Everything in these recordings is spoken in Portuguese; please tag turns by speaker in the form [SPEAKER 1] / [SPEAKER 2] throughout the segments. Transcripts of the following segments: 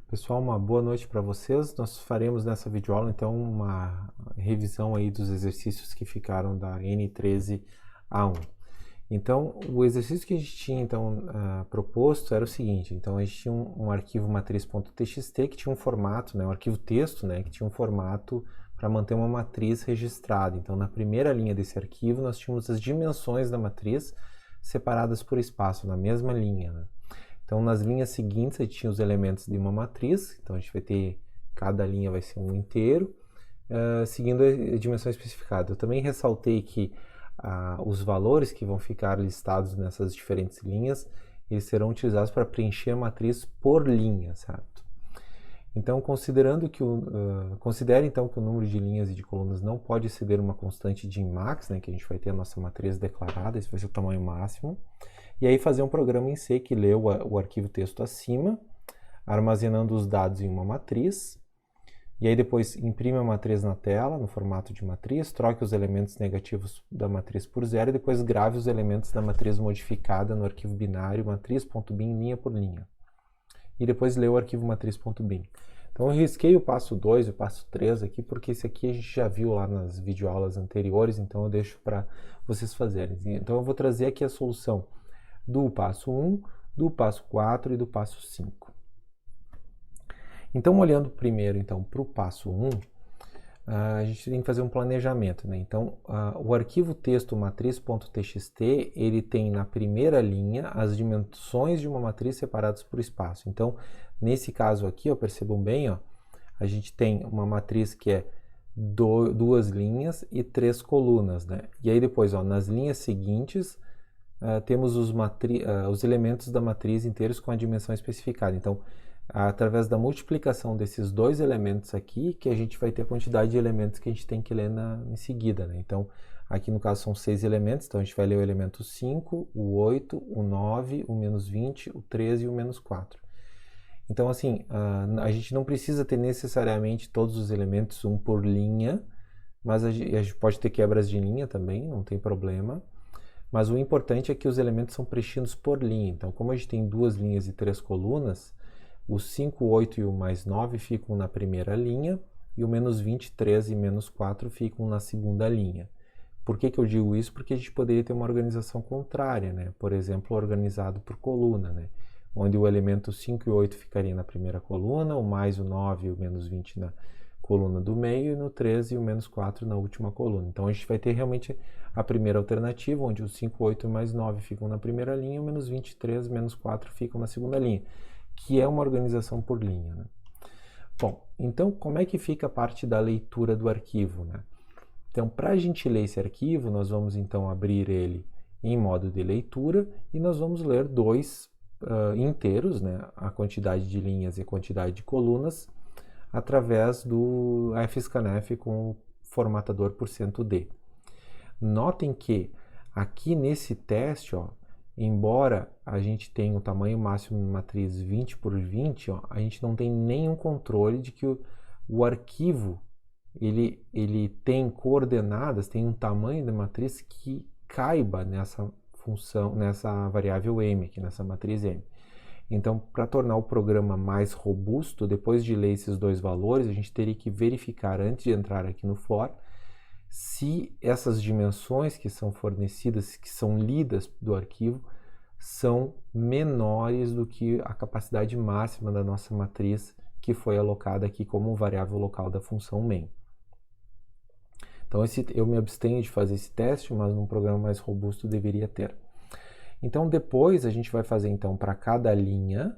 [SPEAKER 1] Pessoal, uma boa noite para vocês. Nós faremos nessa videoaula então uma revisão aí dos exercícios que ficaram da N13A1. Então, o exercício que a gente tinha então proposto era o seguinte. Então, a gente tinha um arquivo matriz.txt que tinha um formato, um arquivo texto, que tinha um formato para manter uma matriz registrada. Então, na primeira linha desse arquivo, nós tínhamos as dimensões da matriz separadas por espaço, na mesma linha. Então, nas linhas seguintes, a gente tinha os elementos de uma matriz. Então, a gente vai ter, cada linha vai ser um inteiro, seguindo a dimensão especificada. Eu também ressaltei que os valores que vão ficar listados nessas diferentes linhas, eles serão utilizados para preencher a matriz por linha, certo? Então, considere então que o número de linhas e de colunas não pode exceder uma constante de Max, que a gente vai ter a nossa matriz declarada, esse vai ser o tamanho máximo. E aí fazer um programa em C que lê o arquivo texto acima, armazenando os dados em uma matriz, e aí depois imprime a matriz na tela, no formato de matriz, troque os elementos negativos da matriz por zero, e depois grave os elementos da matriz modificada no arquivo binário matriz.bin linha por linha. E depois lê o arquivo matriz.bin. Então eu risquei o passo 2 e o passo 3 aqui, porque esse aqui a gente já viu lá nas videoaulas anteriores, então eu deixo para vocês fazerem. Então eu vou trazer aqui a solução do passo 1, do passo 4 e do passo 5. Então, olhando primeiro para o passo 1, a gente tem que fazer um planejamento. Então, o arquivo texto matriz.txt, ele tem na primeira linha as dimensões de uma matriz separadas por espaço. Então, nesse caso aqui, percebam bem, a gente tem uma matriz que é duas linhas e 3 colunas. E aí depois, nas linhas seguintes, temos os elementos da matriz inteiros com a dimensão especificada. Então, através da multiplicação desses dois elementos aqui, que a gente vai ter a quantidade de elementos que a gente tem que ler em seguida. Então, aqui no caso são 6 elementos, então a gente vai ler o elemento 5, o 8, o 9, o menos 20, o 13 e o menos 4. Então, assim, a gente não precisa ter necessariamente todos os elementos um por linha, mas a gente pode ter quebras de linha também, não tem problema. Mas o importante é que os elementos são preenchidos por linha. Então, como a gente tem 2 linhas e 3 colunas, os 5, 8 e o mais 9 ficam na primeira linha, e o menos 20, 13 e menos 4 ficam na segunda linha. Por que eu digo isso? Porque a gente poderia ter uma organização contrária, por exemplo, organizado por coluna, onde o elemento 5 e 8 ficaria na primeira coluna, o mais o 9 e o menos 20 na coluna do meio, e no 13 e o menos 4 na última coluna. Então, a gente vai ter realmente a primeira alternativa, onde os 5, 8 e mais 9 ficam na primeira linha, e o menos 23 e menos 4 ficam na segunda linha, que é uma organização por linha. Bom, então como é que fica a parte da leitura do arquivo? Então, para a gente ler esse arquivo, nós vamos então abrir ele em modo de leitura, e nós vamos ler dois inteiros, a quantidade de linhas e a quantidade de colunas, através do fscanf com o formatador %d. Notem que aqui nesse teste, embora a gente tenha o tamanho máximo de matriz 20 por 20, a gente não tem nenhum controle de que o arquivo ele tem coordenadas, tem um tamanho de matriz que caiba nessa função, nessa variável m, aqui nessa matriz m. Então, para tornar o programa mais robusto, depois de ler esses dois valores, a gente teria que verificar antes de entrar aqui no for, se essas dimensões que são fornecidas, que são lidas do arquivo, são menores do que a capacidade máxima da nossa matriz, que foi alocada aqui como variável local da função main. Então, eu me abstenho de fazer esse teste, mas num programa mais robusto deveria ter. Então, depois a gente vai fazer para cada linha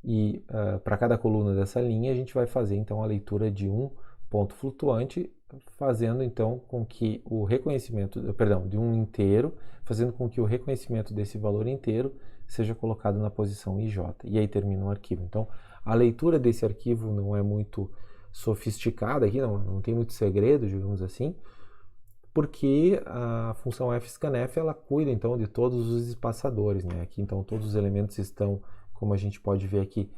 [SPEAKER 1] e para cada coluna dessa linha, a gente vai fazer então a leitura de um ponto flutuante, fazendo então com que o reconhecimento, de um inteiro, fazendo com que o reconhecimento desse valor inteiro seja colocado na posição IJ. E aí termina o arquivo. Então, a leitura desse arquivo não é muito sofisticada aqui, não tem muito segredo, digamos assim, porque a função fscanf ela cuida então de todos os espaçadores, Aqui então todos os elementos estão, como a gente pode ver aqui,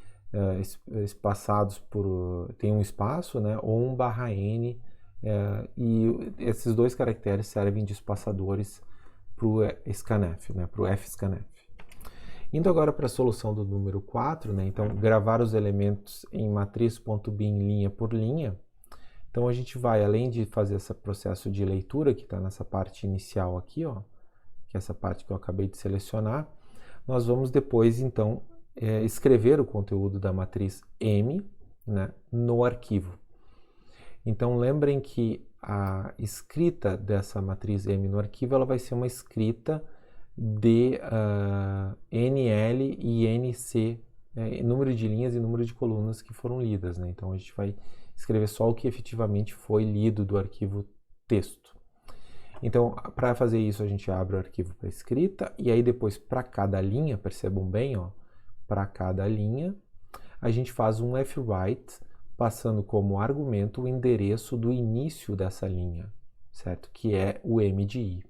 [SPEAKER 1] espaçados tem um espaço, ou um /n, e esses dois caracteres servem de espaçadores para o scanf, para o fscanf. Indo agora para a solução do número 4, né? Então, gravar os elementos em matriz.bin linha por linha. Então, a gente vai, além de fazer esse processo de leitura, que está nessa parte inicial aqui, ó, que é essa parte que eu acabei de selecionar, nós vamos depois, então, escrever o conteúdo da matriz M, né, no arquivo. Então, lembrem que a escrita dessa matriz M no arquivo ela vai ser uma escrita de NL e NC, número de linhas e número de colunas que foram lidas, né? Então, a gente vai escrever só o que efetivamente foi lido do arquivo texto. Então, para fazer isso, a gente abre o arquivo para escrita e aí depois, para cada linha, percebam bem, ó, para cada linha, a gente faz um fwrite, passando como argumento o endereço do início dessa linha, certo? Que é o M de I.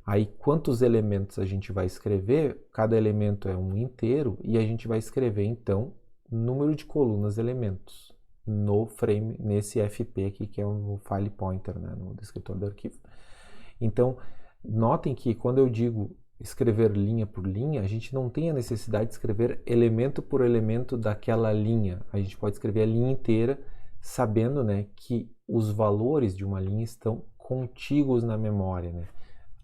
[SPEAKER 1] Aí, quantos elementos a gente vai escrever? Cada elemento é um inteiro e a gente vai escrever, então, número de colunas elementos no frame, nesse FP aqui, que é um file pointer, né, no descritor do arquivo. Então, notem que quando eu digo escrever linha por linha, a gente não tem a necessidade de escrever elemento por elemento daquela linha. A gente pode escrever a linha inteira, sabendo, né, que os valores de uma linha estão contíguos na memória, né?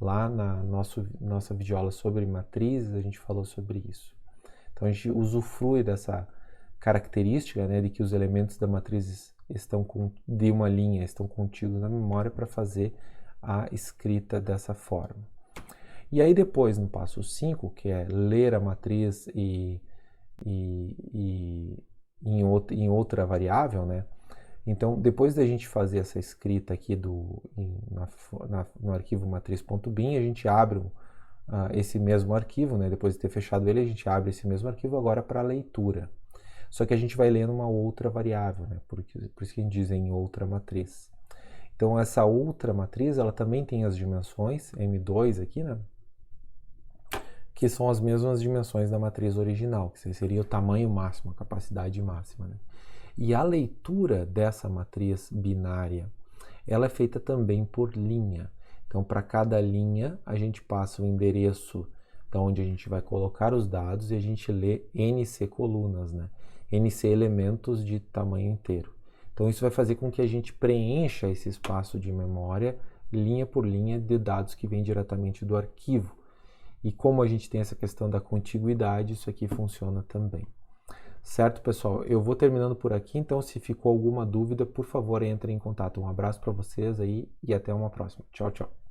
[SPEAKER 1] Lá na nossa videoaula sobre matrizes, a gente falou sobre isso. Então, a gente usufrui dessa característica, né, de que os elementos da matriz de uma linha estão contíguos na memória para fazer a escrita dessa forma. E aí depois, no passo 5, que é ler a matriz em outra variável, né? Então, depois da gente fazer essa escrita aqui no arquivo matriz.bin, a gente abre esse mesmo arquivo, né? Depois de ter fechado ele, a gente abre esse mesmo arquivo agora para leitura. Só que a gente vai ler numa outra variável, né? Por isso que a gente diz em outra matriz. Então, essa outra matriz, ela também tem as dimensões, M2 aqui, né? Que são as mesmas dimensões da matriz original, que seria o tamanho máximo, a capacidade máxima, né? E a leitura dessa matriz binária, ela é feita também por linha. Então, para cada linha, a gente passa o endereço da onde a gente vai colocar os dados e a gente lê NC colunas, né? NC elementos de tamanho inteiro. Então, isso vai fazer com que a gente preencha esse espaço de memória, linha por linha, de dados que vêm diretamente do arquivo. E como a gente tem essa questão da contiguidade, isso aqui funciona também. Certo, pessoal? Eu vou terminando por aqui, então se ficou alguma dúvida, por favor, entre em contato. Um abraço para vocês aí e até uma próxima. Tchau, tchau.